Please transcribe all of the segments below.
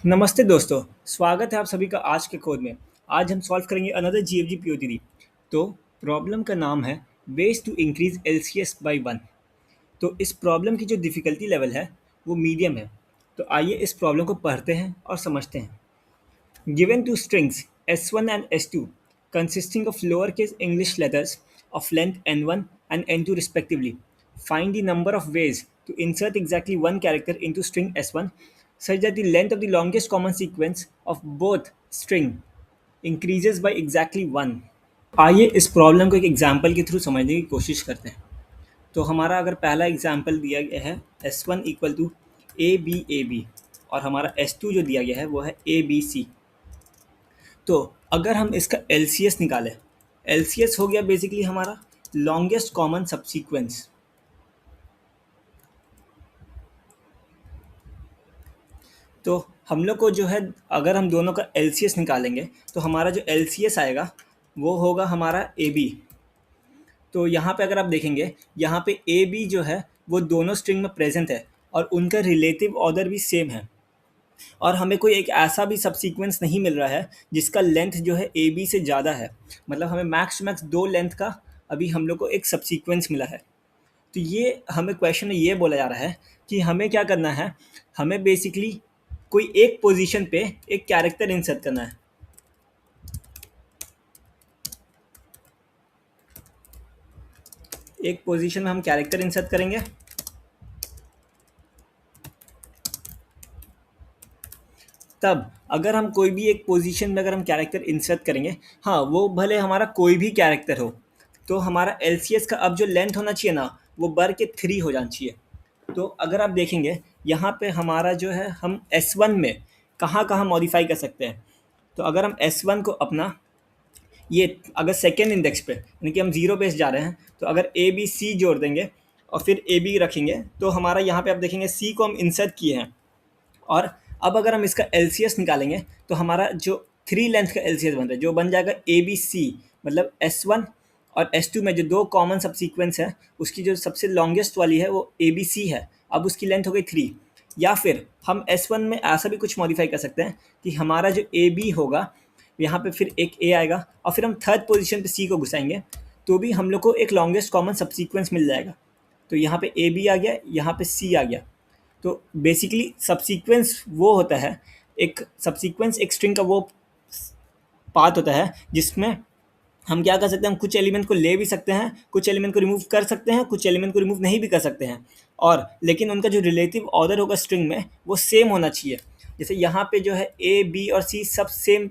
नमस्ते दोस्तों, स्वागत है आप सभी का आज के कोड में। आज हम सॉल्व करेंगे अनदर जीएफजी पीओटीडी। तो प्रॉब्लम का नाम है ways to increase LCS by 1। तो इस प्रॉब्लम की जो डिफ़िकल्टी लेवल है वो मीडियम है। तो आइए इस प्रॉब्लम को पढ़ते हैं और समझते हैं। Given two strings S1 and S2 consisting of lowercase English letters of length n1 and n2 respectively, find the number of ways to insert exactly one character into string S1 such that the length of the longest common sequence of both string increases by exactly 1। आइए इस problem को एक example के through समझने की कोशिश करते हैं। तो हमारा अगर पहला एग्जाम्पल दिया गया है S1 equal to A B और हमारा S2 जो दिया गया है वो है ए बी सी। तो अगर हम इसका एलसीएस निकालें, एलसीएस हो गया बेसिकली हमारा लॉन्गेस्ट कॉमन सबसीक्वेंस। तो हम लोग को जो है अगर हम दोनों का एलसीएस निकालेंगे तो हमारा जो एलसीएस आएगा वो होगा हमारा ए बी। तो यहाँ पे अगर आप देखेंगे यहाँ पे ए बी जो है वो दोनों स्ट्रिंग में प्रेजेंट है और उनका रिलेटिव ऑर्डर भी सेम है और हमें कोई एक ऐसा भी सबसीक्वेंस नहीं मिल रहा है जिसका लेंथ जो है ए बी से ज़्यादा है। मतलब हमें मैक्स टू मैक्स दो लेंथ का अभी हम लोग को एक सबसीक्वेंस मिला है। तो ये हमें क्वेश्चन में ये बोला जा रहा है कि हमें क्या करना है, हमें बेसिकली कोई एक पोजीशन पे एक कैरेक्टर इंसर्ट करना है। एक पोजीशन में हम कैरेक्टर इंसर्ट करेंगे। तब अगर हम कोई भी एक पोजीशन में अगर हम कैरेक्टर इंसर्ट करेंगे, हाँ वो भले हमारा कोई भी कैरेक्टर हो, तो हमारा एलसीएस का अब जो लेंथ होना चाहिए ना वो बढ़ के 3 हो जाना चाहिए। तो अगर आप देखेंगे यहाँ पे हमारा जो है हम S1 में कहाँ कहाँ मॉडिफाई कर सकते हैं। तो अगर हम S1 को अपना ये अगर सेकेंड इंडेक्स पे यानी कि हम ज़ीरो पे जा रहे हैं तो अगर ए बी सी जोड़ देंगे और फिर ए बी रखेंगे तो हमारा यहाँ पे आप देखेंगे सी को हम इंसर्ट किए हैं। और अब अगर हम इसका एलसीएस निकालेंगे तो हमारा जो 3 लेंथ का एलसीएस बन रहा है जो बन जाएगा ए बी सी, मतलब S1 और S2 में जो दो कॉमन सबसीक्वेंस है उसकी जो सबसे लॉन्गेस्ट वाली है वो ए बी सी है। अब उसकी लेंथ हो गई 3। या फिर हम S1 में ऐसा भी कुछ मॉडिफाई कर सकते हैं कि हमारा जो ए बी होगा यहाँ पे फिर एक ए आएगा और फिर हम थर्ड पोजीशन पे सी को घुसाएंगे तो भी हम लोग को एक लॉन्गेस्ट कॉमन सबसीक्वेंस मिल जाएगा। तो यहाँ पे ए बी आ गया, यहाँ पे सी आ गया। तो बेसिकली सबसीक्वेंस वो होता है, एक सबसीक्वेंस एक स्ट्रिंग का वो पार्ट होता है जिसमें हम क्या कर सकते हैं, हम कुछ एलिमेंट को ले भी सकते हैं, कुछ एलिमेंट को रिमूव कर सकते हैं, कुछ एलिमेंट को रिमूव नहीं भी कर सकते हैं। और लेकिन उनका जो रिलेटिव ऑर्डर होगा स्ट्रिंग में वो सेम होना चाहिए। जैसे यहाँ पे जो है ए बी और सी सब सेम,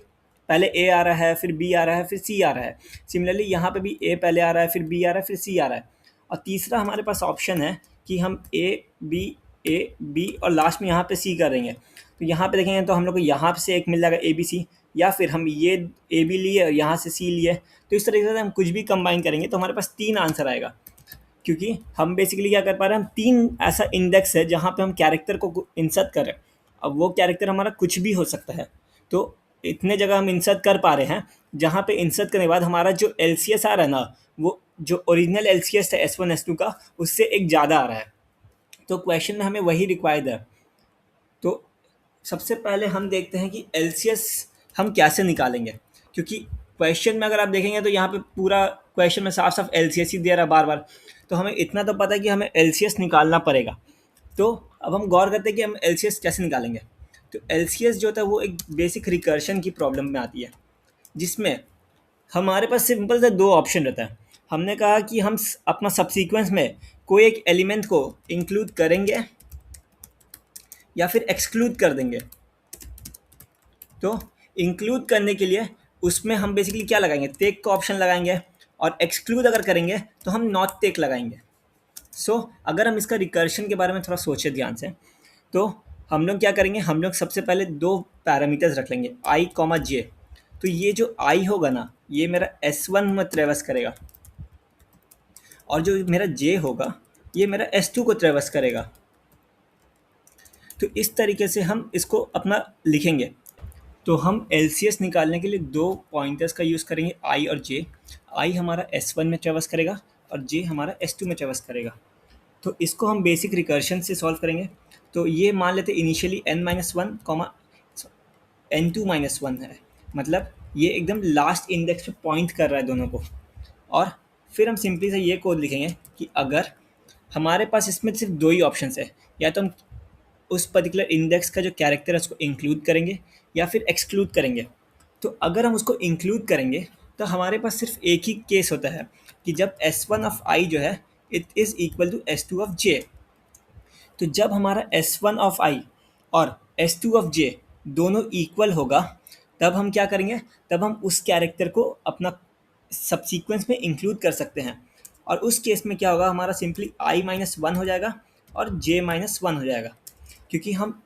पहले ए आ रहा है फिर बी आ रहा है फिर सी आ रहा है। सिमिलरली यहाँ पे भी ए पहले आ रहा है फिर बी आ रहा है फिर सी आ रहा है। और तीसरा हमारे पास ऑप्शन है कि हम ए बी और लास्ट में यहाँ पे सी करेंगे। तो यहाँ पे देखेंगे तो हम लोग को यहाँ से एक मिल जाएगा ए बी सी, या फिर हम ये ए बी लिए और यहाँ से सी लिए। तो इस तरीके से हम कुछ भी कंबाइन करेंगे तो हमारे पास 3 आंसर आएगा, क्योंकि हम बेसिकली क्या कर पा रहे हैं, हम 3 ऐसा इंडेक्स है जहाँ पे हम कैरेक्टर को इंसर्ट कर रहे हैं। अब वो कैरेक्टर हमारा कुछ भी हो सकता है। तो इतने जगह हम इंसर्ट कर पा रहे हैं जहाँ पे इंसर्ट करने के बाद हमारा जो एलसीएस आ रहा है ना वो जो ओरिजिनल एलसीएस है S1 S2 का उससे एक ज़्यादा आ रहा है। तो क्वेश्चन में हमें वही रिक्वायर्ड है। तो सबसे पहले हम देखते हैं कि एलसीएस हम कैसे निकालेंगे, क्योंकि क्वेश्चन में अगर आप देखेंगे तो यहाँ पे पूरा क्वेश्चन में साफ साफ एलसीएस ही दे रहा है बार बार। तो हमें इतना तो पता है कि हमें एलसीएस निकालना पड़ेगा। तो अब हम गौर करते हैं कि हम एलसीएस कैसे निकालेंगे। तो एलसीएस जो होता है वो एक बेसिक रिकर्शन की प्रॉब्लम में आती है, जिसमें हमारे पास सिंपल से 2 ऑप्शन रहता है। हमने कहा कि हम अपना सबसीक्वेंस में कोई एक एलिमेंट को इंक्लूड करेंगे या फिर एक्सक्लूड कर देंगे। तो इंक्लूड करने के लिए उसमें हम बेसिकली क्या लगाएंगे, टेक का ऑप्शन लगाएंगे, और एक्सक्लूड अगर करेंगे तो हम नॉट टेक लगाएंगे। सो अगर हम इसका रिकर्शन के बारे में थोड़ा सोचे ध्यान से तो हम लोग क्या करेंगे, हम लोग सबसे पहले 2 पैरामीटर्स रख लेंगे आई कॉमा जे। तो ये जो आई होगा ना ये मेरा S1 में ट्रेवर्स करेगा और जो मेरा जे होगा ये मेरा S2 को ट्रेवर्स करेगा। तो इस तरीके से हम इसको अपना लिखेंगे। तो हम एलसीएस निकालने के लिए 2 पॉइंटर्स का यूज़ करेंगे आई और जे। आई हमारा S1 में ट्रेवर्स करेगा और जे हमारा S2 में ट्रेवर्स करेगा। तो इसको हम बेसिक रिकर्शन से सॉल्व करेंगे। तो ये मान लेते इनिशियली n-1 n2 - 1 है, मतलब ये एकदम लास्ट इंडेक्स पे पॉइंट कर रहा है दोनों को। और फिर हम सिंपली से ये कोड लिखेंगे कि अगर हमारे पास इसमें सिर्फ दो ही ऑप्शंस है, या तो हम उस पर्टिकुलर इंडेक्स का जो कैरेक्टर है उसको इंक्लूड करेंगे या फिर एक्सक्लूड करेंगे। तो अगर हम उसको इंक्लूड करेंगे तो हमारे पास सिर्फ एक ही केस होता है कि जब S1 जो है it is equal to S2 तो जब हमारा S1 और S2 दोनों इक्वल होगा, तब हम क्या करेंगे, तब हम उस कैरेक्टर को अपना सबसीक्वेंस में इंक्लूड कर सकते हैं। और उस केस में क्या होगा, हमारा सिंपली I - 1 हो जाएगा और J - 1 हो जाएगा, क्योंकि हम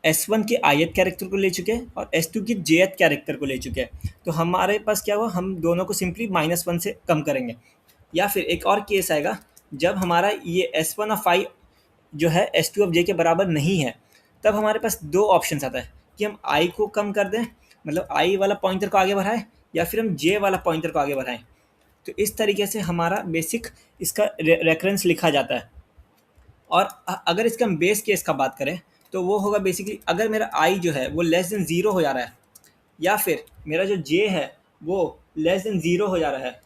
S1 के ith कैरेक्टर को ले चुके हैं और S2 के jth कैरेक्टर को ले चुके हैं। तो हमारे पास क्या हुआ, हम दोनों को सिंपली -1 से कम करेंगे। या फिर एक और केस आएगा जब हमारा ये S1 जो है S2 के बराबर नहीं है, तब हमारे पास दो ऑप्शन आता है कि हम I को कम कर दें, मतलब I वाला पॉइंटर को आगे बढ़ाएं, या फिर हम J वाला पॉइंटर को आगे बढ़ाएं। तो इस तरीके से हमारा बेसिक इसका रेफरेंस लिखा जाता है। और अगर इसका हम बेस केस का बात करें तो वो होगा बेसिकली अगर मेरा I जो है वो लेस देन 0 हो जा रहा है, या फिर मेरा जो J है वो लेस देन 0 हो जा रहा है,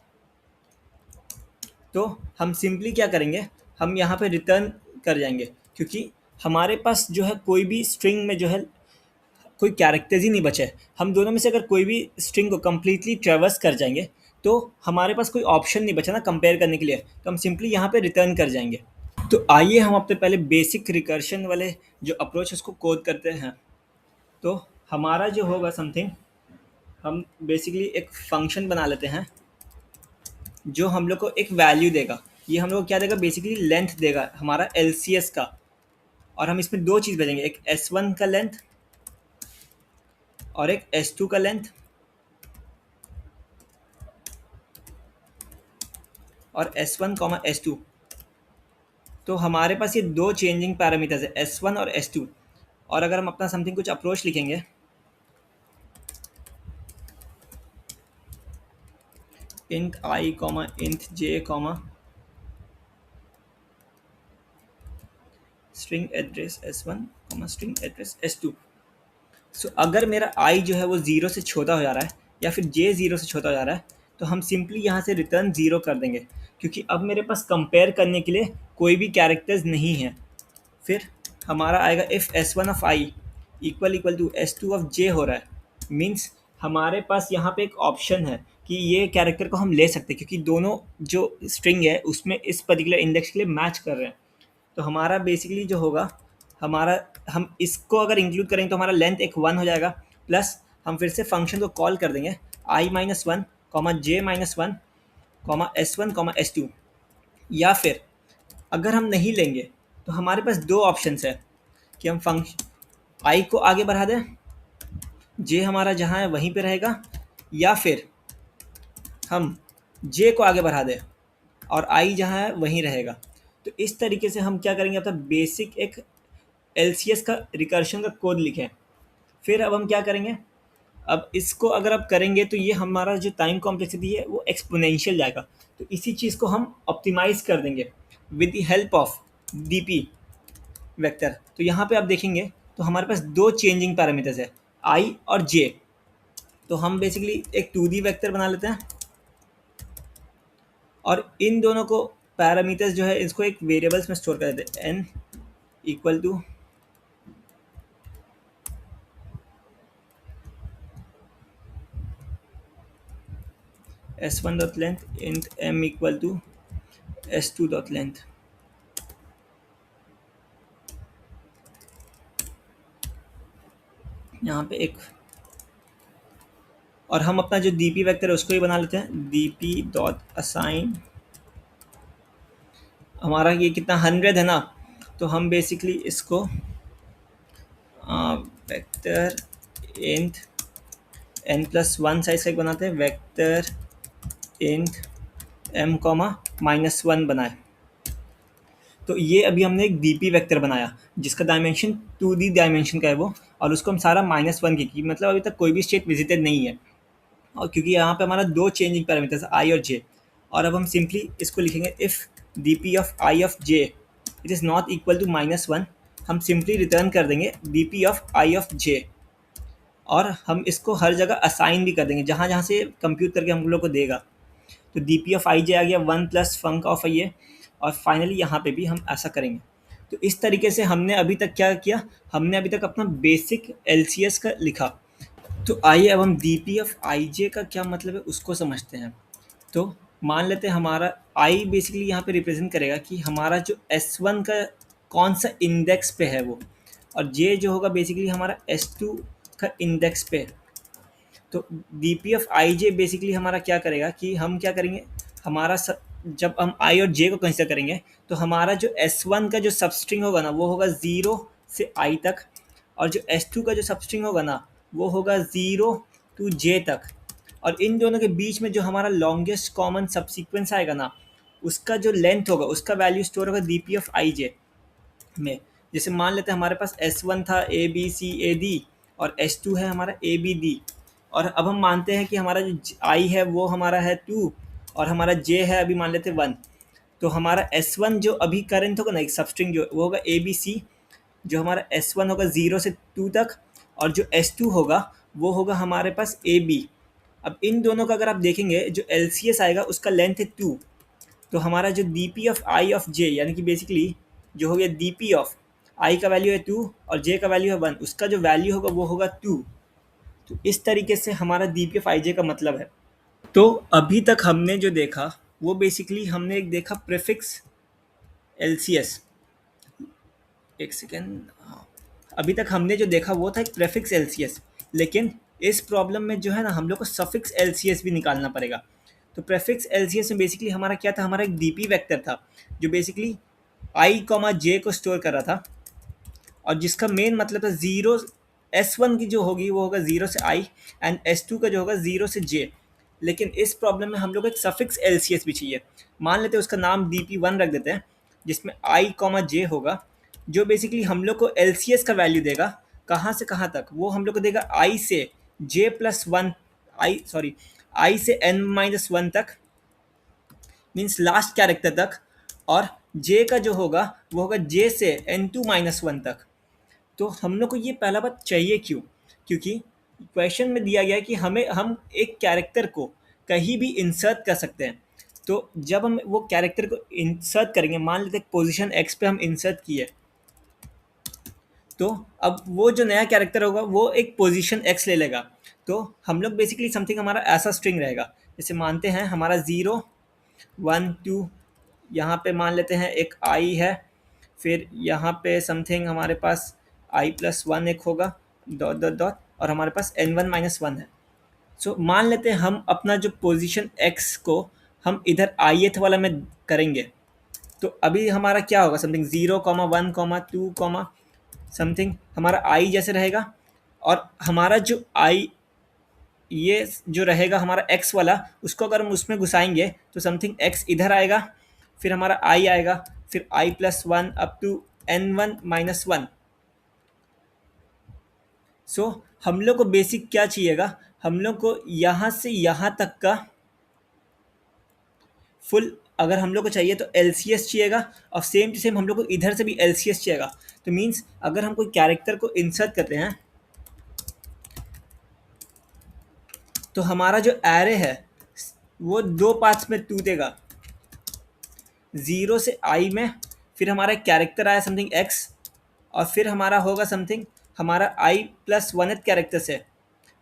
तो हम सिंपली क्या करेंगे, हम यहाँ पे रिटर्न कर जाएंगे, क्योंकि हमारे पास जो है कोई भी स्ट्रिंग में जो है कोई कैरेक्टर्स ही नहीं बचे। हम दोनों में से अगर कोई भी स्ट्रिंग को कम्प्लीटली ट्रेवर्स कर जाएंगे तो हमारे पास कोई ऑप्शन नहीं बचा ना कंपेयर करने के लिए, तो हम सिंपली यहाँ पे रिटर्न कर जाएंगे। तो आइए हम अपने पहले बेसिक रिकर्शन वाले जो अप्रोच है उसको कोड करते हैं। तो हमारा जो होगा समथिंग, हम बेसिकली एक फंक्शन बना लेते हैं जो हम लोग को एक वैल्यू देगा। ये हम लोग को क्या देगा, बेसिकली लेंथ देगा हमारा LCS का। और हम इसमें दो चीज़ भेजेंगे, एक S1 का लेंथ और एक S2 का लेंथ, और S1 S2। तो हमारे पास ये दो चेंजिंग पैरामीटर्स है, S1 और S2। और अगर हम अपना समथिंग कुछ अप्रोच लिखेंगे, int I, int j, string address S1, string address S2। सो अगर मेरा I जो है वो 0 से छोटा हो जा रहा है या फिर J 0 से छोटा हो जा रहा है, तो हम सिंपली यहाँ से रिटर्न 0 कर देंगे, क्योंकि अब मेरे पास कंपेयर करने के लिए कोई भी कैरेक्टर्स नहीं है। फिर हमारा आएगा if S1 equal to S2 हो रहा है, मीन्स हमारे पास यहाँ पे एक ऑप्शन है कि ये कैरेक्टर को हम ले सकते हैं, क्योंकि दोनों जो स्ट्रिंग है उसमें इस पर्टिकुलर इंडेक्स के लिए मैच कर रहे हैं। तो हमारा बेसिकली जो होगा, हमारा हम इसको अगर इंक्लूड करेंगे तो हमारा लेंथ एक 1 हो जाएगा, प्लस हम फिर से फंक्शन को कॉल कर देंगे I - 1, J - 1, S1 S2। या फिर अगर हम नहीं लेंगे तो हमारे पास दो ऑप्शंस है कि हम फंक्शन I को आगे बढ़ा दें, J हमारा जहाँ है वहीं पे रहेगा, या फिर हम J को आगे बढ़ा दें और I जहाँ है वहीं रहेगा। तो इस तरीके से हम क्या करेंगे, अपना बेसिक एक LCS का रिकर्शन का कोड लिखें। फिर अब हम क्या करेंगे, अब इसको अगर आप करेंगे तो ये हमारा जो टाइम कॉम्प्लेक्सिटी है वो एक्सपोनेंशियल जाएगा। तो इसी चीज़ को हम ऑप्टिमाइज़ कर देंगे with the help of DP vector. तो यहाँ पे आप देखेंगे तो हमारे पास दो चेंजिंग पैरामीटर्स है, I और J। तो हम बेसिकली एक 2D वेक्टर बना लेते हैं और इन दोनों को पैरामीटर्स जो है इसको एक वेरिएबल्स में स्टोर कर देते हैं, n equal to S1 dot length int m equal to S2 dot length. यहाँ पे एक, और हम अपना जो DP वेक्टर है उसको ही बना लेते हैं, DP डॉट असाइन। हमारा ये कितना 100 है ना, तो हम बेसिकली इसको वेक्टर इंट n+1 साइज का एक बनाते हैं, वेक्टर इंट m -1 बनाए। तो ये अभी हमने एक DP वेक्टर बनाया जिसका डायमेंशन 2D डायमेंशन का है वो, और उसको हम सारा -1 की मतलब अभी तक कोई भी स्टेट विजिटेड नहीं है, और क्योंकि यहाँ पे हमारा दो चेंजिंग पैरामीटर्स I और J। और अब हम सिंपली इसको लिखेंगे if DP of I of J it is not equal to -1, हम सिंपली रिटर्न कर देंगे DP of I of J। और हम इसको हर जगह असाइन भी कर देंगे जहाँ जहाँ से कंप्यूट करके हम लोग को देगा। तो DP ऑफ आई जे आ गया 1 प्लस फंक ऑफ आई ए, और फाइनली यहाँ पे भी हम ऐसा करेंगे। तो इस तरीके से हमने अभी तक क्या किया, हमने अभी तक अपना बेसिक LCS का लिखा। तो आइए अब हम DP ऑफ आई जे का क्या मतलब है उसको समझते हैं। तो मान लेते हैं हमारा आई बेसिकली यहाँ पे रिप्रेजेंट करेगा कि हमारा जो S1 का कौन सा इंडेक्स पे है वो, और जे जो होगा बेसिकली हमारा S2 का इंडेक्स पे। तो DP of I J basically हमारा क्या करेगा कि हम क्या करेंगे, हमारा जब हम आई और जे को कंसिडर करेंगे तो हमारा जो S1 का जो सबस्ट्रिंग होगा ना वो होगा 0 से आई तक, और जो S2 का जो सबस्ट्रिंग होगा ना वो होगा 0 टू जे तक। और इन दोनों के बीच में जो हमारा लॉन्गेस्ट कॉमन सबसीक्वेंस आएगा ना उसका जो लेंथ होगा उसका वैल्यू स्टोर होगा DP ऑफ आई जे में। जैसे मान लेते हैं हमारे पास S1 था ABCAD, और S2 है हमारा ABD, और अब हम मानते हैं कि हमारा जो I है वो हमारा है 2, और हमारा J है अभी मान लेते हैं 1। तो हमारा S1 जो अभी करंट होगा ना एक सबस्ट्रिंग जो वो होगा ABC, जो हमारा S1 होगा 0 से 2 तक, और जो S2 होगा वो होगा हमारे पास AB। अब इन दोनों का अगर आप देखेंगे जो LCS आएगा उसका लेंथ है 2। तो हमारा जो DP ऑफ आई ऑफ जे यानी कि बेसिकली जो हो गया DP ऑफ आई का वैल्यू है 2 और जे का वैल्यू है 1, उसका जो वैल्यू होगा वो होगा 2। तो इस तरीके से हमारा DP ऑफ आई जे का मतलब है। तो अभी तक हमने जो देखा वो बेसिकली हमने एक देखा प्रीफिक्स LCS। एक सेकेंड, हाँ, अभी तक हमने जो देखा वो था एक प्रीफिक्स LCS, लेकिन इस प्रॉब्लम में जो है ना हम लोग को सफिक्स LCS भी निकालना पड़ेगा। तो प्रीफिक्स LCS में बेसिकली हमारा क्या था, हमारा एक DP वेक्टर था जो बेसिकली I कॉमा जे को स्टोर कर रहा था, और जिसका मेन मतलब था 0 S1 की जो होगी वो होगा 0 से I, एंड S2 का जो होगा 0 से J। लेकिन इस प्रॉब्लम में हम लोग एक सफिक्स LCS भी चाहिए। मान लेते हैं उसका नाम DP1 रख देते हैं, जिसमें I कॉमा जे होगा, जो बेसिकली हम लोग को LCS का वैल्यू देगा कहाँ से कहाँ तक, वो हम लोग को देगा I से J प्लस वन, I से N माइनस वन तक, मीन्स लास्ट कैरेक्टर तक, और J का जो होगा वो होगा J से N2 माइनस वन तक। तो हम लोग को ये पहला बात चाहिए क्यों, क्योंकि क्वेश्चन में दिया गया है कि हम एक कैरेक्टर को कहीं भी इंसर्ट कर सकते हैं। तो जब हम वो कैरेक्टर को इंसर्ट करेंगे, मान लेते हैं पोजीशन X पे हम इंसर्ट किए, तो अब वो जो नया कैरेक्टर होगा वो एक पोजीशन X ले लेगा। तो हम लोग बेसिकली समथिंग हमारा ऐसा स्ट्रिंग रहेगा, जैसे मानते हैं हमारा 0 1 2, यहाँ पे मान लेते हैं एक I है, फिर यहाँ पे समथिंग हमारे पास I प्लस वन एक होगा, डॉट डॉट डॉट, और हमारे पास N1 माइनस वन है। सो मान लेते हैं हम अपना जो पोजीशन X को हम इधर ith वाला में करेंगे, तो अभी हमारा क्या होगा, समथिंग 0 1 2 समथिंग हमारा I जैसे रहेगा, और हमारा जो I ये जो रहेगा हमारा X वाला, उसको अगर हम उसमें घुसाएंगे तो समथिंग X इधर आएगा, फिर हमारा I आएगा, फिर I plus one up to N1 minus one. So हम लोग को बेसिक क्या चाहिएगा, हम लोग को यहाँ से यहाँ तक का फुल अगर हम लोग को चाहिए तो LCS चाहिएगा, और सेम टू सेम हम लोग को इधर से भी LCS चाहिएगा। तो मीन्स अगर हम कोई कैरेक्टर को इंसर्ट करते हैं तो हमारा जो एरे है वो दो पार्ट्स में टूटेगा, 0 से I में, फिर हमारा एक कैरेक्टर आया समथिंग X, और फिर हमारा होगा समथिंग हमारा I प्लस वन कैरेक्टर से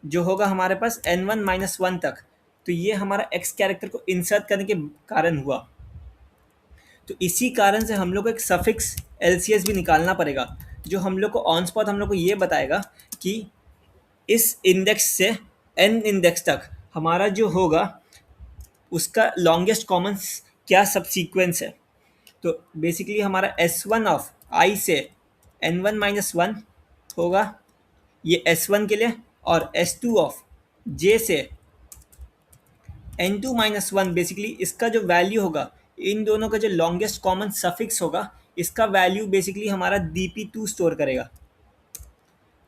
जो होगा हमारे पास N1 माइनस वन तक। तो ये हमारा X कैरेक्टर को इंसर्ट करने के कारण हुआ। तो इसी कारण से हम लोग को एक सफिक्स LCS भी निकालना पड़ेगा, जो हम लोग को ऑन स्पॉट हम लोग को ये बताएगा कि इस इंडेक्स से N इंडेक्स तक हमारा जो होगा उसका लॉन्गेस्ट कॉमन क्या सबसीक्वेंस है। तो बेसिकली हमारा S1 ऑफ I से N1 माइनस वन होगा ये S1 के लिए, और S2 ऑफ J से N2 माइनस वन, बेसिकली इसका जो वैल्यू होगा, इन दोनों का जो लॉन्गेस्ट कॉमन सफिक्स होगा, इसका वैल्यू बेसिकली हमारा DP2 स्टोर करेगा,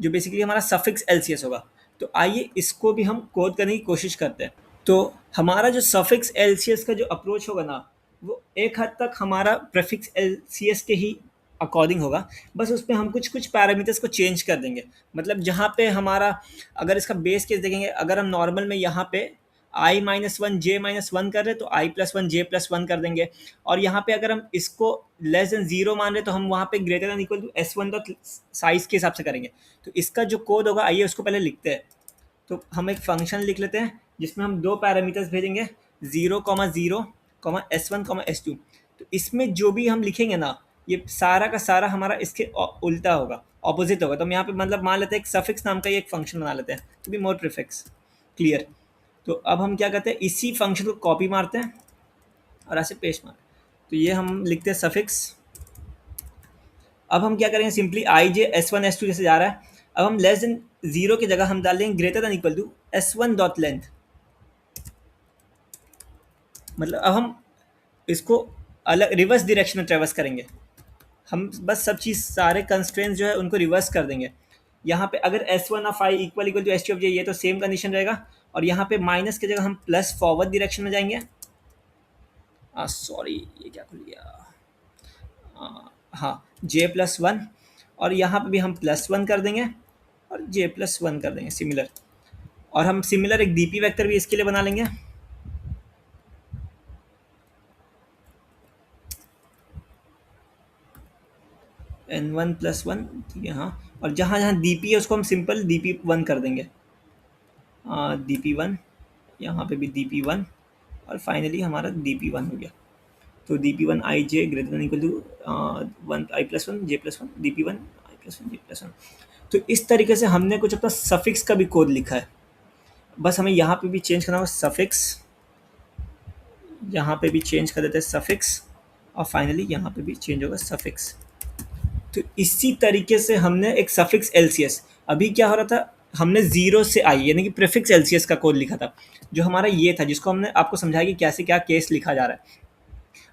जो बेसिकली हमारा सफिक्स LCS होगा। तो आइए इसको भी हम कोड करने की कोशिश करते हैं। तो हमारा जो सफिक्स LCS का जो अप्रोच होगा ना वो एक हद तक हमारा प्रीफिक्स LCS के ही अकॉर्डिंग होगा, बस उसमें हम कुछ कुछ पैरामीटर्स को चेंज कर देंगे। मतलब जहाँ पे हमारा, अगर इसका बेस केस देखेंगे, अगर हम नॉर्मल में यहाँ पे i-1 j-1 कर रहे हैं तो i+1 j+1 कर देंगे, और यहाँ पे अगर हम इसको लेस देन 0 मान रहे हैं तो हम वहाँ पे greater than equal to s1 dot size के हिसाब से करेंगे। तो इसका जो कोड होगा, आइए उसको पहले लिखते हैं। तो हम एक फंक्शन लिख लेते हैं जिसमें हम दो पैरामीटर्स भेजेंगे, 0,0 s1, s2। तो इसमें जो भी हम लिखेंगे ना, ये सारा का सारा हमारा इसके उल्टा होगा, ऑपोजिट होगा। तो हम यहाँ पे मतलब मान लेते हैं एक सफिक्स नाम का ये एक फंक्शन बना लेते हैं to be more prefix clear. तो अब हम क्या करते हैं, इसी फंक्शन को कॉपी मारते हैं और ऐसे पेस्ट मारते हैं। तो ये हम लिखते हैं सफिक्स। अब हम क्या करेंगे, simply I J s1 s2 जैसे जा रहा है, अब हम लेस देन 0 की जगह हम डाल देंगे greater than equal to s1 dot length. मतलब अब हम इसको अलग रिवर्स डायरेक्शन में ट्रेवर्स करेंगे। हम बस सब चीज़ सारे कंस्ट्रेंट्स जो है उनको रिवर्स कर देंगे। यहाँ पे अगर s1 of i equal equal to s2 of j, ये तो सेम कंडीशन रहेगा, और यहाँ पे माइनस की जगह हम प्लस फॉरवर्ड डायरेक्शन में जाएंगे। सॉरी, ये क्या खुल गया, हाँ j+1, और यहाँ पे भी हम +1 कर देंगे और j+1 कर देंगे सिमिलर। और हम सिमिलर एक dp वेक्टर भी इसके लिए बना लेंगे। n1+1, ठीक है, हाँ। और जहाँ जहाँ dp है उसको हम सिंपल dp1 कर देंगे, dp1, यहाँ पे भी dp1, और फाइनली हमारा dp1 हो गया। तो dp1 i j greater than equal to 1 i+1 j+1 dp1 i+1 j+1। तो इस तरीके से हमने कुछ अपना सफिक्स का भी कोड लिखा है। बस हमें यहाँ पे भी चेंज करना होगा सफिक्स, यहाँ पे भी चेंज कर देते हैं सफिक्स, और फाइनली यहाँ पे भी चेंज होगा सफिक्स। तो इसी तरीके से हमने एक सफिक्स LCS, अभी क्या हो रहा था, हमने 0 से आई यानी कि प्रीफिक्स LCS का कोड लिखा था, जो हमारा ये था, जिसको हमने आपको समझाया कि कैसे क्या केस लिखा जा रहा है।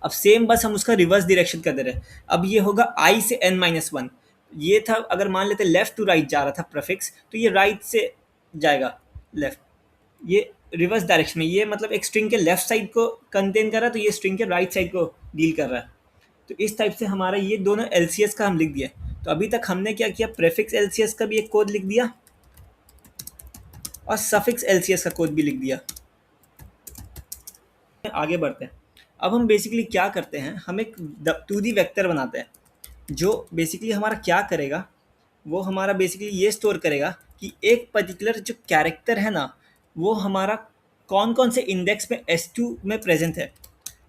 अब सेम बस हम उसका रिवर्स डायरेक्शन कर दे रहे हैं। अब ये होगा i से n-1, ये था, अगर मान लेते लेफ्ट टू राइट जा रहा था प्रीफिक्स, तो ये राइट से जाएगा लेफ्ट, ये रिवर्स डायरेक्शन में, ये मतलब एक स्ट्रिंग के लेफ्ट साइड को कंटेन कर रहा है, तो ये स्ट्रिंग के राइट साइड को डील कर रहा है। तो इस टाइप से हमारा ये दोनों LCS का हम लिख दिया। तो अभी तक हमने क्या किया, प्रीफिक्स LCS का भी एक कोड लिख दिया और सफिक्स LCS का कोड भी लिख दिया। आगे बढ़ते हैं। अब हम बेसिकली क्या करते हैं, हम एक 2D वेक्टर बनाते हैं, जो बेसिकली हमारा क्या करेगा, वो हमारा बेसिकली ये स्टोर करेगा कि एक पर्टिकुलर जो कैरेक्टर है ना, वो हमारा कौन कौन से इंडेक्स में S2 में प्रेजेंट है।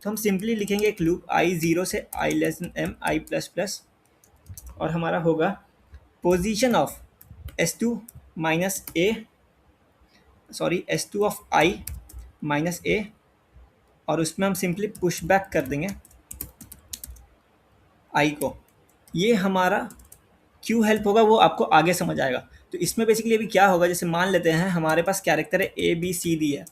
तो हम सिंपली लिखेंगे एक लूप i0 से i less then m i++, और हमारा होगा position of S2 minus a, sorry S2 of i minus a, और उसमें हम सिंपली पुश बैक कर देंगे i को। ये हमारा क्यों हेल्प होगा वो आपको आगे समझ आएगा। तो इसमें बेसिकली अभी क्या होगा, जैसे मान लेते हैं हमारे पास कैरेक्टर है ABCD है।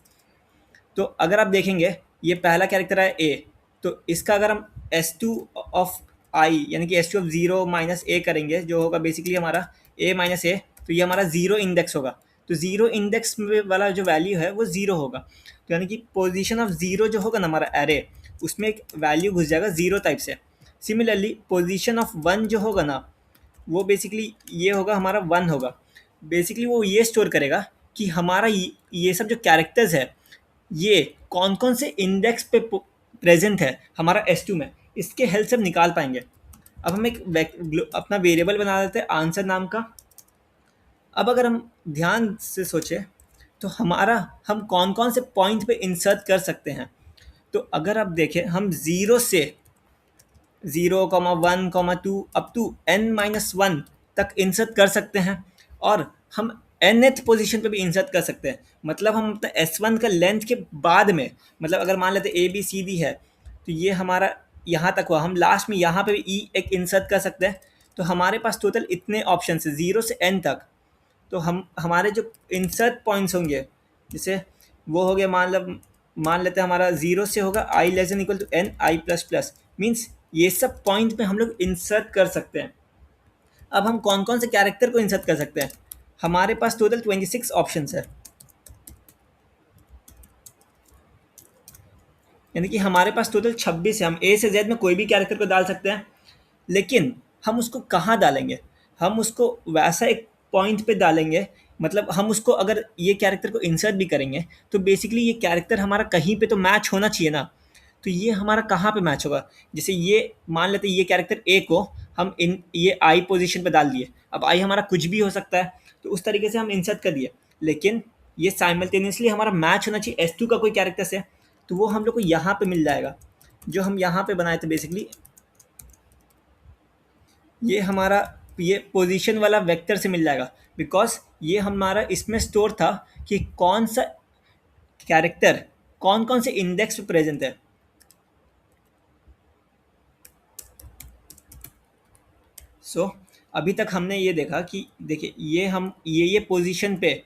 तो अगर आप देखेंगे ये पहला कैरेक्टर है A, तो इसका अगर हम S2 ऑफ I यानी कि S2 ऑफ 0 माइनस A करेंगे, जो होगा बेसिकली हमारा A माइनस A, तो ये हमारा 0 इंडेक्स होगा। तो 0 इंडेक्स में वाला जो वैल्यू है वो 0 होगा। तो यानी कि पोजीशन ऑफ 0 जो होगा ना हमारा एरे, उसमें एक वैल्यू घुस जाएगा 0 टाइप से। सिमिलरली पोजीशन ऑफ 1 जो होगा ना, वो बेसिकली ये होगा हमारा 1 होगा। बेसिकली वो ये स्टोर करेगा कि हमारा ये सब जो कैरेक्टर्स है, ये कौन कौन से इंडेक्स पे प्रेजेंट है हमारा S2 में, इसके हेल्प से हम निकाल पाएंगे। अब हम एक अपना वेरिएबल बना देते हैं आंसर नाम का। अब अगर हम ध्यान से सोचें तो हमारा हम कौन कौन से पॉइंट पे इंसर्ट कर सकते हैं। तो अगर आप देखें, हम 0 से 0,1,2 अप टू n-1 तक इंसर्ट कर सकते हैं, और हम nth पोजीशन पे भी इंसर्ट कर सकते हैं। मतलब हम अपना S1 का लेंथ के बाद में, मतलब अगर मान लेते ABCD है, तो ये हमारा यहाँ तक हुआ, हम लास्ट में यहाँ पे भी E एक इंसर्ट कर सकते हैं। तो हमारे पास टोटल इतने ऑप्शन है 0 से n तक। तो हम हमारे जो इंसर्ट पॉइंट्स होंगे, जैसे वो हो गया, मान लेते हैं हमारा 0 से होगा i less than equal to n i++, means ये सब पॉइंट पे हम लोग इंसर्ट कर सकते हैं। अब हम कौन कौन से कैरेक्टर को इंसर्ट कर सकते हैं, हमारे पास टोटल 26 ऑप्शंस है। यानी कि हमारे पास टोटल 26 है। हम A से Z में कोई भी कैरेक्टर को डाल सकते हैं, लेकिन हम उसको कहाँ डालेंगे? हम उसको वैसा एक पॉइंट पे डालेंगे, मतलब हम उसको अगर ये कैरेक्टर को इंसर्ट भी करेंगे तो बेसिकली ये कैरेक्टर हमारा कहीं पे तो मैच होना चाहिए ना। तो ये हमारा कहाँ पे मैच होगा? जैसे ये मान लेते हैं ये कैरेक्टर ए को हम इन ये आई पोजीशन पे डाल दिए, अब आई हमारा कुछ भी हो सकता है, तो उस तरीके से हम इंसर्ट कर दिए, लेकिन ये साइमल्टेनियसली हमारा मैच होना चाहिए S2 का कोई कैरेक्टर से, तो वो हम लोग को यहाँ पे मिल जाएगा जो हम यहाँ पे बनाए थे बेसिकली। ये हमारा ये पोजीशन वाला वेक्टर से मिल जाएगा, बिकॉज ये हमारा इसमें स्टोर था कि कौन सा कैरेक्टर कौन कौन से इंडेक्स पे प्रेजेंट है। सो अभी तक हमने ये देखा कि देखिए ये हम ये पोजीशन पे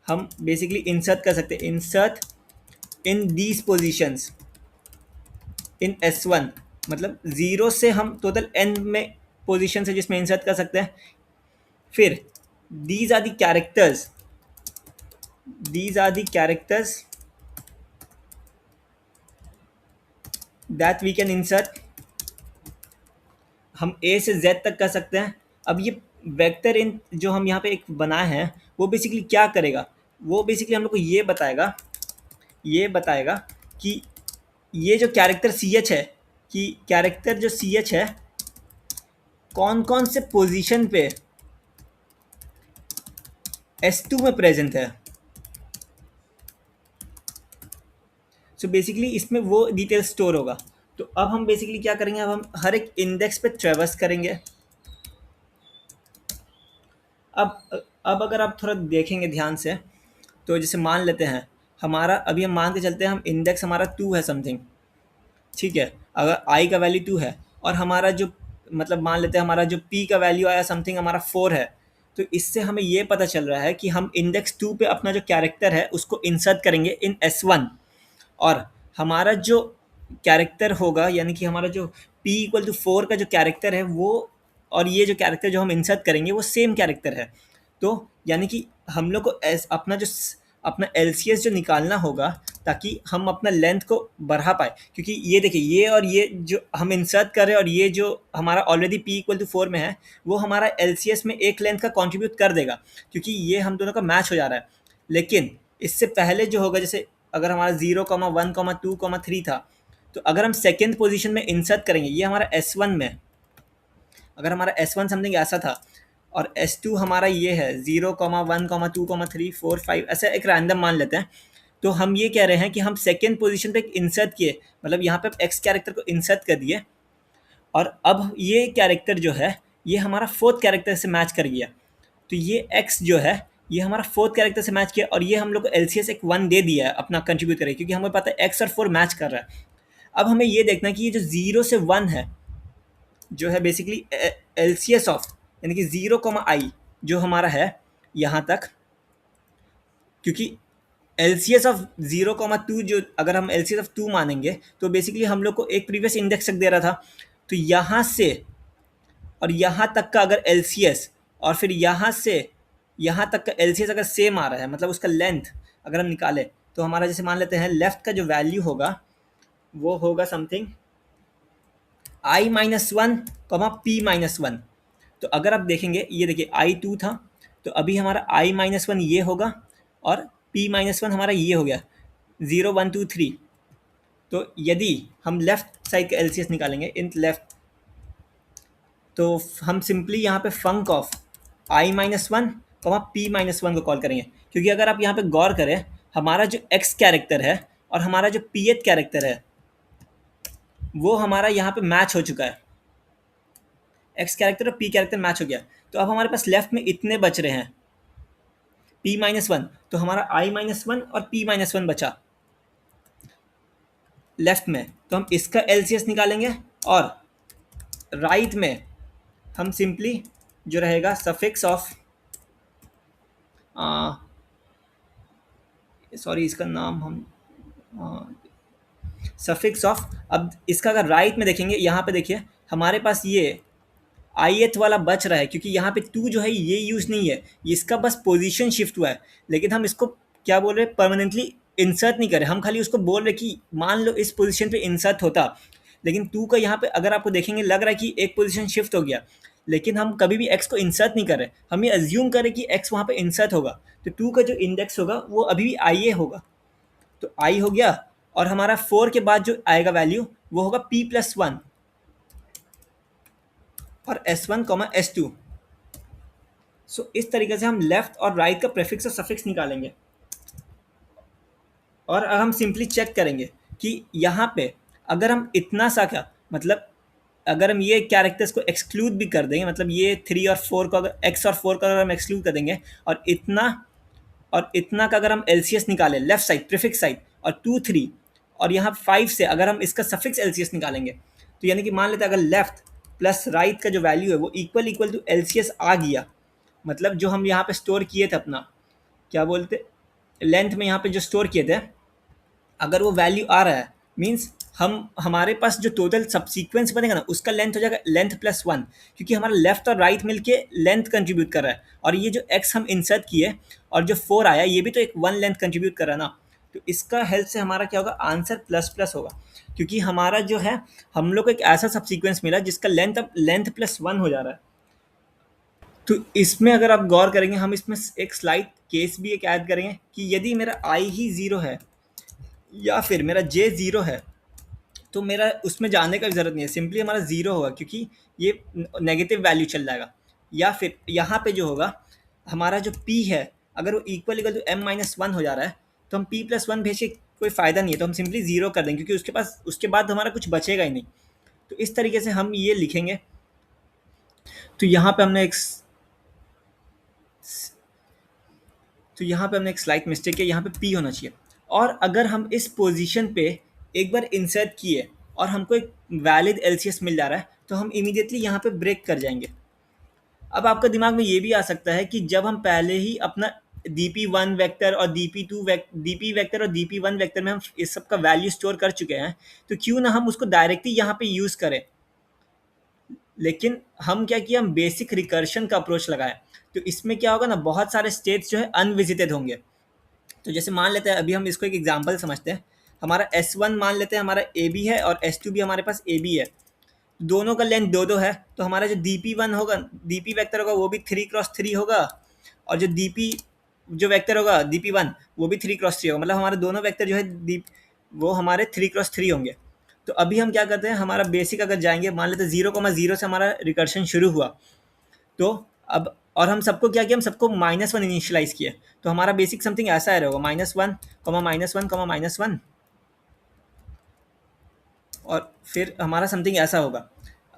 हम बेसिकली इंसर्ट कर सकते हैं, insert in these positions in S1, मतलब ज़ीरो से हम टोटल n में पोजीशन है जिसमें इंसर्ट कर सकते हैं। फिर these are the characters, these are the characters that we can insert, हम A से Z तक कर सकते हैं। अब ये वेक्टर इन जो हम यहाँ पे एक बनाए हैं वो बेसिकली क्या करेगा, वो बेसिकली हम लोग को ये बताएगा कि ये जो कैरेक्टर सी एच है, कि कैरेक्टर जो सी एच है कौन कौन से पोजीशन पे S2 में प्रेजेंट है। सो बेसिकली इसमें वो डिटेल स्टोर होगा। तो अब हम बेसिकली क्या करेंगे, अब हम हर एक इंडेक्स पे ट्रेवर्स करेंगे। अब अगर आप थोड़ा देखेंगे ध्यान से, तो जैसे मान लेते हैं हमारा, अभी हम मान के चलते हैं हम इंडेक्स हमारा 2 है समथिंग, ठीक है, अगर आई का वैल्यू 2 है और हमारा जो मतलब मान लेते हैं हमारा जो पी का वैल्यू आया समथिंग हमारा 4 है, तो इससे हमें ये पता चल रहा है कि हम इंडेक्स 2 पे अपना जो कैरेक्टर है उसको इंसर्ट करेंगे इन S1, और हमारा जो कैरेक्टर होगा यानी कि हमारा जो p इक्वल टू 4 का जो कैरेक्टर है वो, और ये जो कैरेक्टर जो हम इंसर्ट करेंगे वो सेम कैरेक्टर है। तो यानी कि हम लोग को अपना LCS जो निकालना होगा ताकि हम अपना लेंथ को बढ़ा पाए, क्योंकि ये देखिए ये और ये जो हम इंसर्ट कर रहे हैं और ये जो हमारा ऑलरेडी p इक्वल टू 4 में है वो हमारा LCS में एक लेंथ का कंट्रीब्यूट कर देगा, क्योंकि ये हम दोनों का मैच हो जा रहा है। लेकिन इससे पहले जो होगा, जैसे अगर हमारा 0,1,2,3 था, तो अगर हम सेकेंड पोजीशन में इंसर्ट करेंगे ये हमारा S1 में, अगर हमारा S1 समथिंग ऐसा था और S2 हमारा ये है 0,1,2,3,4,5 ऐसा एक रैंडम मान लेते हैं, तो हम ये कह रहे हैं कि हम सेकेंड पोजीशन पे इंसर्ट किए, मतलब यहाँ पे एक्स कैरेक्टर को इंसर्ट कर दिए, और अब ये कैरेक्टर जो है ये हमारा फोर्थ कैरेक्टर से मैच कर गया, तो ये एक्स जो है ये हमारा फोर्थ कैरेक्टर से मैच किया, और ये हम लोग को LCS एक 1 दे दिया है अपना कंट्रीब्यूट करें, क्योंकि हमें पता है एक्स और 4 मैच कर रहा है। अब हमें ये देखना है कि ये जो 0 से 1 है जो है बेसिकली LCS ऑफ, यानी कि 0,i जो हमारा है यहाँ तक, क्योंकि LCS ऑफ 0,2 जो अगर हम LCS ऑफ 2 मानेंगे तो बेसिकली हम लोग को एक प्रीवियस इंडेक्स तक दे रहा था, तो यहाँ से और यहाँ तक का अगर LCS और फिर यहाँ से यहाँ तक का LCS अगर सेम आ रहा है, मतलब उसका लेंथ अगर हम निकालें, तो हमारा जैसे मान लेते हैं लेफ्ट का जो वैल्यू होगा वो होगा समथिंग i-1, p-1। तो अगर आप देखेंगे ये देखिए i2 था, तो अभी हमारा i-1 ये होगा और p-1 हमारा ये हो गया 0, 1, 2, 3। तो यदि हम लेफ्ट साइड का LCS निकालेंगे इन लेफ्ट, तो हम सिंपली यहाँ पे फंक ऑफ i-1, p-1 को कॉल करेंगे, क्योंकि अगर आप यहाँ पे गौर करें हमारा जो x कैरेक्टर है और हमारा जो pth कैरेक्टर है वो हमारा यहाँ पे मैच हो चुका है, x कैरेक्टर और p कैरेक्टर मैच हो गया। तो अब हमारे पास लेफ्ट में इतने बच रहे हैं p-1, तो हमारा i-1 और p-1 बचा लेफ्ट में, तो हम इसका LCS निकालेंगे, और राइट में हम सिंपली जो रहेगा सफिक्स ऑफ सॉरी इसका नाम हम सफिक्स ऑफ, अब इसका अगर राइट में देखेंगे यहाँ पे देखिए हमारे पास ये ith वाला बच रहा है, क्योंकि यहाँ पे 2 जो है ये यूज़ नहीं है, इसका बस पोजीशन शिफ्ट हुआ है, लेकिन हम इसको क्या बोल रहे हैं परमानेंटली इंसर्ट नहीं करें, हम खाली उसको बोल रहे कि मान लो इस पोजीशन पे इंसर्ट होता लेकिन 2 का यहाँ पे अगर आपको देखेंगे लग रहा है कि एक पोजीशन शिफ्ट हो गया, लेकिन हम कभी भी x को इंसर्ट नहीं कर रहे, हम ये अज्यूम करें कि x वहाँ पे इंसर्ट होगा, तो 2 का जो इंडेक्स होगा वो अभी भी IA होगा। तो I हो गया, और हमारा 4 के बाद जो आएगा वैल्यू वो होगा p+1 और S1, S2। सो इस तरीके से हम लेफ्ट और राइट का प्रेफिक्स और सफिक्स निकालेंगे। और अब हम सिंपली चेक करेंगे कि यहाँ पे अगर हम इतना सा क्या मतलब अगर हम ये कैरेक्टर्स को एक्सक्लूड भी कर देंगे, मतलब ये 3 और 4 को अगर x और 4 का अगर हम एक्सक्लूड कर देंगे और इतना का अगर हम LCS निकालें लेफ्ट साइड प्रीफिक्स साइड और 2 3 और यहाँ 5 से अगर हम इसका सफिक्स LCS निकालेंगे, तो यानी कि मान लेते हैं अगर लेफ्ट प्लस राइट का जो वैल्यू है वो इक्वल टू LCS आ गया, मतलब जो हम यहाँ पे स्टोर किए थे अपना क्या बोलते लेंथ में यहाँ पे जो स्टोर किए थे, अगर वो वैल्यू आ रहा है मीन्स हम हमारे पास जो टोटल सबसीक्वेंस बनेगा ना उसका लेंथ हो जाएगा लेंथ+1, क्योंकि हमारा लेफ्ट और राइट मिलके लेंथ कंट्रीब्यूट कर रहा है, और ये जो x हम इंसर्ट किए और जो 4 आया ये भी तो एक 1 लेंथ कंट्रीब्यूट कर रहा है ना, तो इसका हेल्प से हमारा क्या होगा आंसर प्लस होगा, क्योंकि हमारा जो है हम लोग को एक ऐसा सबसीक्वेंस मिला जिसका लेंथ अब लेंथ+1 हो जा रहा है। तो इसमें अगर आप गौर करेंगे हम इसमें एक स्लाइड केस भी एक ऐड करेंगे कि यदि मेरा i ही 0 है या फिर मेरा j 0 है, तो मेरा उसमें जाने का ज़रूरत नहीं है, सिंपली हमारा 0 होगा क्योंकि ये नेगेटिव वैल्यू चल जाएगा। या फिर यहाँ पे जो होगा हमारा जो p है अगर वो इक्वल टू m-1 हो जा रहा है, तो हम p+1 भेज के कोई फ़ायदा नहीं है, तो हम सिंपली 0 कर देंगे क्योंकि उसके बाद हमारा कुछ बचेगा ही नहीं। तो इस तरीके से हम ये लिखेंगे। तो यहाँ पे हमने एक स्लाइट मिस्टेक है, यहाँ पे p होना चाहिए। और अगर हम इस पोजीशन पे एक बार इंसर्ट किए और हमको एक वैलिड LCS मिल जा रहा है, तो हम इमीडिएटली यहाँ पे ब्रेक कर जाएंगे। अब आपका दिमाग में ये भी आ सकता है कि जब हम पहले ही अपना dp1 वेक्टर और dp वेक्टर और dp1 वेक्टर में हम इस सब का वैल्यू स्टोर कर चुके हैं, तो क्यों ना हम उसको डायरेक्टली यहाँ पे यूज़ करें। लेकिन हम क्या किया, हम बेसिक रिकर्शन का अप्रोच लगाया। तो इसमें क्या होगा ना, बहुत सारे स्टेट्स जो है अनविजिटेड होंगे। तो जैसे मान लेते हैं अभी हम इसको एक एग्जांपल समझते हैं, हमारा S1 मान लेते हैं हमारा AB है और S2 भी हमारे पास AB है, दोनों का लेंथ 2 2 है, तो हमारा जो dp1 होगा dp वेक्टर होगा वो भी 3x3 होगा, और जो dp जो वेक्टर होगा dp1 वो भी 3x3 होगा, मतलब हमारे दोनों वेक्टर जो है वो हमारे 3x3 होंगे। तो अभी हम क्या करते हैं, हमारा बेसिक अगर जाएंगे मान लेते हैं 0,0 से हमारा रिकर्शन शुरू हुआ, तो अब और हम सबको क्या किया, हम सबको -1 इनिशियलाइज किया, तो हमारा बेसिक समथिंग ऐसा रहेगा -1, -1, -1 और फिर हमारा समथिंग ऐसा होगा।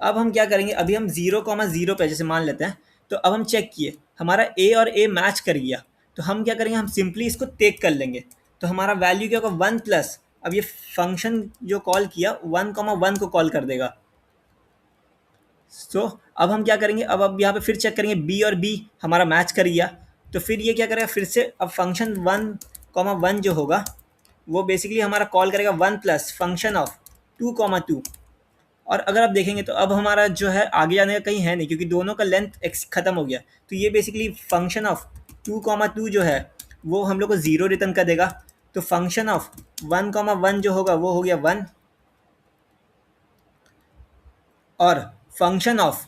अब हम क्या करेंगे, अभी हम 0,0 पे जैसे मान लेते हैं, तो अब हम चेक किए हमारा ए और ए मैच कर गया, तो हम क्या करेंगे, हम सिंपली इसको टेक कर लेंगे, तो हमारा वैल्यू क्या होगा 1 प्लस, अब ये फंक्शन जो कॉल किया 1,1 को कॉल कर देगा। अब हम क्या करेंगे, अब यहाँ पे फिर चेक करेंगे बी और बी हमारा मैच कर गया, तो फिर ये क्या करेगा फिर से, अब फंक्शन 1,1 जो होगा वो बेसिकली हमारा कॉल करेगा 1 प्लस फंक्शन ऑफ 2,2। और अगर आप देखेंगे तो अब हमारा जो है आगे जाने का कहीं है नहीं, क्योंकि दोनों का लेंथ एक्स खत्म हो गया, तो ये बेसिकली फंक्शन ऑफ 2,2 जो है वो हम लोग को 0 रिटर्न कर देगा। तो फंक्शन ऑफ 1,1 जो होगा वो हो गया 1, और फंक्शन ऑफ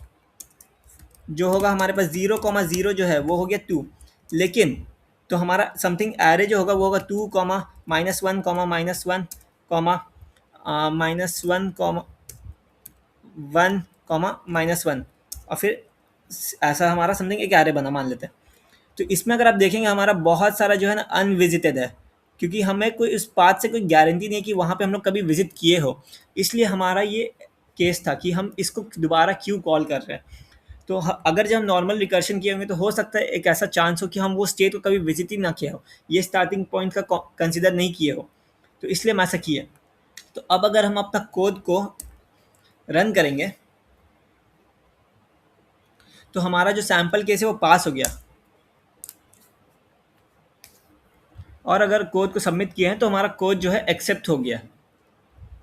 जो होगा हमारे पास 0,0 जो है वो हो गया 2, लेकिन तो हमारा समथिंग एरे जो होगा वो होगा 2, -1, -1, -1, -1, -1, और फिर ऐसा हमारा समथिंग एक एरे बना मान लेते हैं। तो इसमें अगर आप देखेंगे हमारा बहुत सारा जो है ना अनविजिटेड है, क्योंकि हमें कोई इस बात से कोई गारंटी नहीं है कि वहाँ पे हम लोग कभी विजिट किए हो, इसलिए हमारा ये केस था कि हम इसको दोबारा क्यों कॉल कर रहे हैं। तो अगर जब हम नॉर्मल रिकर्शन किए होंगे तो हो सकता है एक ऐसा चांस हो कि हम वो स्टेट को कभी विजिट ही ना किया हो, ये स्टार्टिंग पॉइंट का कंसिडर नहीं किए हो, तो इसलिए हम ऐसा किए। तो अब अगर हम अपना कोड को रन करेंगे तो हमारा जो सैम्पल केस है वो पास हो गया, और अगर कोड को सबमिट किए हैं तो हमारा कोड जो है एक्सेप्ट हो गया।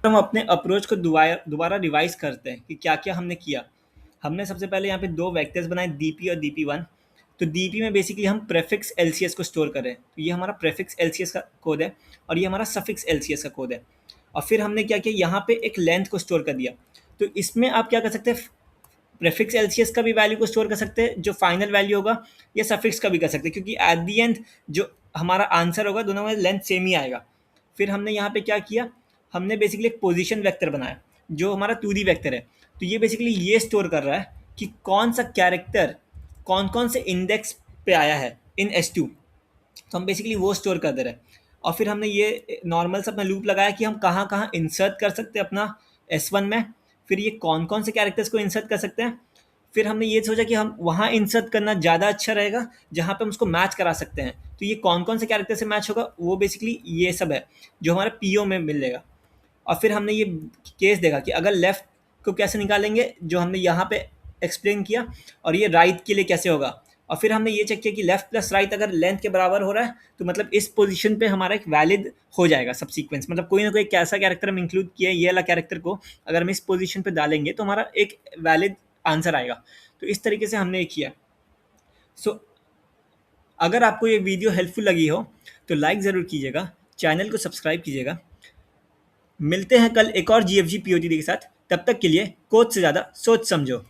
हम अपने अप्रोच को दोबारा रिवाइज करते हैं कि क्या क्या हमने किया। हमने सबसे पहले यहाँ पे 2 वेक्टर्स बनाए dp और dp1। तो dp में बेसिकली हम प्रेफिक्स LCS को स्टोर करें, तो ये हमारा प्रेफिक्स LCS का कोड है और ये हमारा सफिक्स LCS का कोड है। और फिर हमने क्या किया, यहाँ पे एक लेंथ को स्टोर कर दिया। तो इसमें आप क्या कर सकते हैं, प्रेफिक्स एलसीएस का भी वैल्यू को स्टोर कर सकते हैं जो फाइनल वैल्यू होगा, या सफिक्स का भी कर सकते हैं, क्योंकि एट दी एंड जो हमारा आंसर होगा दोनों में लेंथ सेम ही आएगा। फिर हमने यहाँ पे क्या किया, हमने बेसिकली एक पोजीशन वेक्टर बनाया जो हमारा 2D वेक्टर है। तो ये बेसिकली ये स्टोर कर रहा है कि कौन सा कैरेक्टर कौन कौन से इंडेक्स पे आया है इन S2। तो हम बेसिकली वो स्टोर कर दे रहे हैं। और फिर हमने ये नॉर्मल सा अपना लूप लगाया कि हम कहाँ कहाँ इंसर्ट कर सकते हैं अपना S1 में, फिर ये कौन कौन से कैरेक्टर्स को इंसर्ट कर सकते हैं। फिर हमने ये सोचा कि हम वहाँ इंसर्ट करना ज़्यादा अच्छा रहेगा जहाँ पे हम उसको मैच करा सकते हैं। तो ये कौन कौन से कैरेक्टर से मैच होगा, वो बेसिकली ये सब है जो हमारे पीओ में मिलेगा। और फिर हमने ये केस देखा कि अगर लेफ़्ट को कैसे निकालेंगे जो हमने यहाँ पे एक्सप्लेन किया, और ये राइट के लिए कैसे होगा। और फिर हमने ये चेक किया कि लेफ़्ट प्लस राइट अगर लेंथ के बराबर हो रहा है तो मतलब इस पोजीशन पे हमारा एक वैलिड हो जाएगा सब सीक्वेंस। मतलब कोई ना कोई एक ऐसा कैरेक्टर हम इंक्लूड किया है, ये वाला कैरेक्टर को अगर हम इस पोजीशन पे डालेंगे तो हमारा एक वैलिड आंसर आएगा। तो इस तरीके से हमने किया। सो अगर आपको ये वीडियो हेल्पफुल लगी हो तो लाइक ज़रूर कीजिएगा, चैनल को सब्सक्राइब कीजिएगा। मिलते हैं कल एक और जीएफजी पीओटी के साथ। तब तक के लिए कोच से ज़्यादा सोच समझो।